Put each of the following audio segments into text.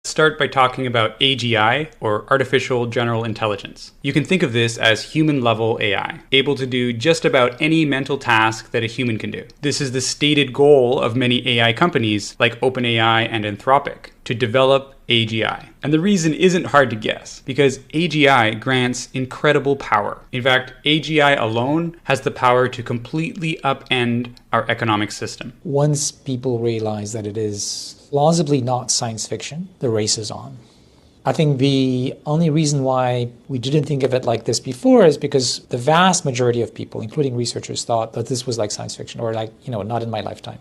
Start by talking about AGI, or Artificial General Intelligence. You can think of this as human-level AI, able to do just about any mental task that a human can do. This is the stated goal of many AI companies like OpenAI and Anthropic, to develop AGI. And the reason isn't hard to guess, because AGI grants incredible power. In fact, AGI alone has the power to completely upend our economic system. Once people realize that it is plausibly not science fiction, the race is on. I think the only reason why we didn't think of it like this before is because the vast majority of people, including researchers, thought that this was like science fiction or not in my lifetime.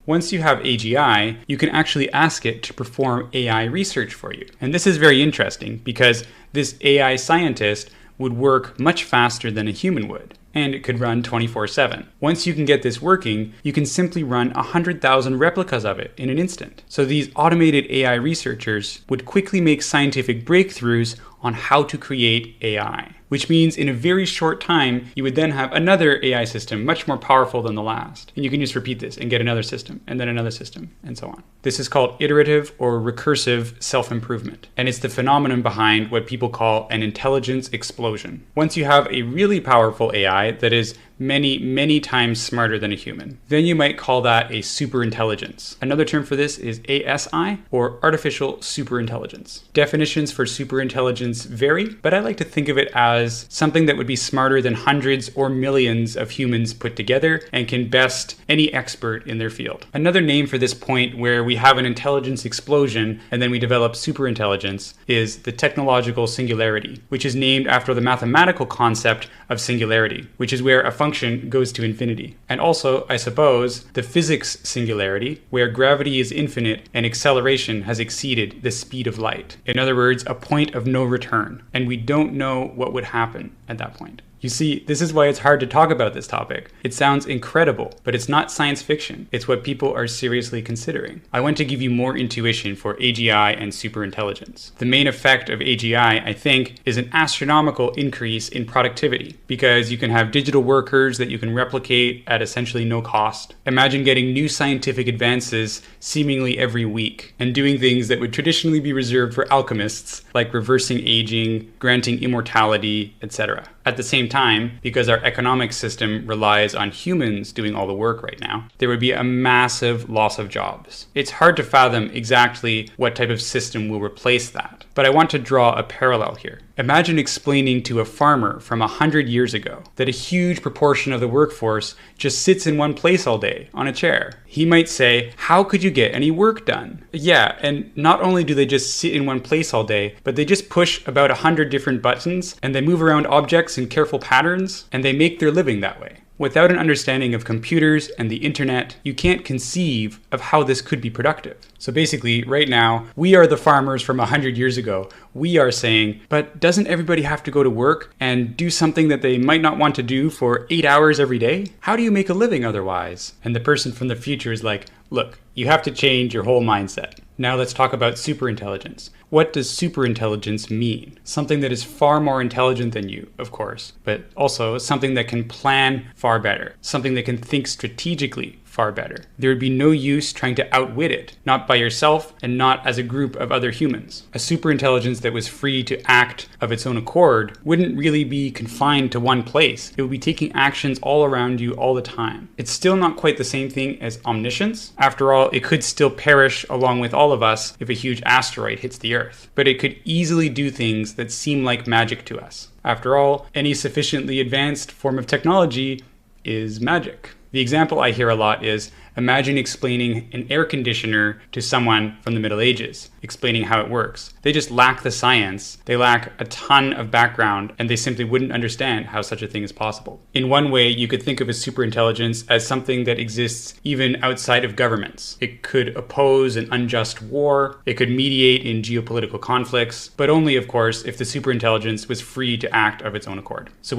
Once you have AGI, you can actually ask it to perform AI research for you. And this is very interesting because this AI scientist would work much faster than a human would, and it could run 24/7. Once you can get this working, you can simply run 100,000 replicas of it in an instant. So these automated AI researchers would quickly make scientific breakthroughs on how to create AI, which means in a very short time, you would then have another AI system much more powerful than the last. And you can just repeat this and get another system and then another system and so on. This is called iterative or recursive self-improvement. And it's the phenomenon behind what people call an intelligence explosion. Once you have a really powerful AI that is many, many times smarter than a human, then you might call that a superintelligence. Another term for this is ASI, or artificial superintelligence. Definitions for superintelligence vary, but I like to think of it as something that would be smarter than hundreds or millions of humans put together and can best any expert in their field. Another name for this point where we have an intelligence explosion and then we develop superintelligence is the technological singularity, which is named after the mathematical concept of singularity, which is where a function goes to infinity. And also, I suppose, the physics singularity, where gravity is infinite and acceleration has exceeded the speed of light. In other words, a point of no return. And we don't know what would happen at that point. You see, this is why it's hard to talk about this topic. It sounds incredible, but it's not science fiction. It's what people are seriously considering. I want to give you more intuition for AGI and superintelligence. The main effect of AGI, I think, is an astronomical increase in productivity, because you can have digital workers that you can replicate at essentially no cost. Imagine getting new scientific advances seemingly every week and doing things that would traditionally be reserved for alchemists, like reversing aging, granting immortality, etc. At the same time, because our economic system relies on humans doing all the work right now, there would be a massive loss of jobs. It's hard to fathom exactly what type of system will replace that, but I want to draw a parallel here. Imagine explaining to a farmer from 100 years ago that a huge proportion of the workforce just sits in one place all day on a chair. He might say, how could you get any work done? Yeah, and not only do they just sit in one place all day, but they just push about 100 different buttons and they move around objects in careful patterns and they make their living that way. Without an understanding of computers and the internet, you can't conceive of how this could be productive. So basically, right now, we are the farmers from 100 years ago. We are saying, but doesn't everybody have to go to work and do something that they might not want to do for 8 hours every day? How do you make a living otherwise? And the person from the future is like, look, you have to change your whole mindset. Now let's talk about superintelligence. What does superintelligence mean? Something that is far more intelligent than you, of course, but also something that can plan far better, something that can think strategically far better. There would be no use trying to outwit it, not by yourself and not as a group of other humans. A superintelligence that was free to act of its own accord wouldn't really be confined to one place. It would be taking actions all around you all the time. It's still not quite the same thing as omniscience. After all, it could still perish along with all of us if a huge asteroid hits the Earth. But it could easily do things that seem like magic to us. After all, any sufficiently advanced form of technology is magic. The example I hear a lot is, imagine explaining an air conditioner to someone from the Middle Ages, explaining how it works. They just lack the science, they lack a ton of background, and they simply wouldn't understand how such a thing is possible. In one way, you could think of a superintelligence as something that exists even outside of governments. It could oppose an unjust war, it could mediate in geopolitical conflicts, but only, of course, if the superintelligence was free to act of its own accord. So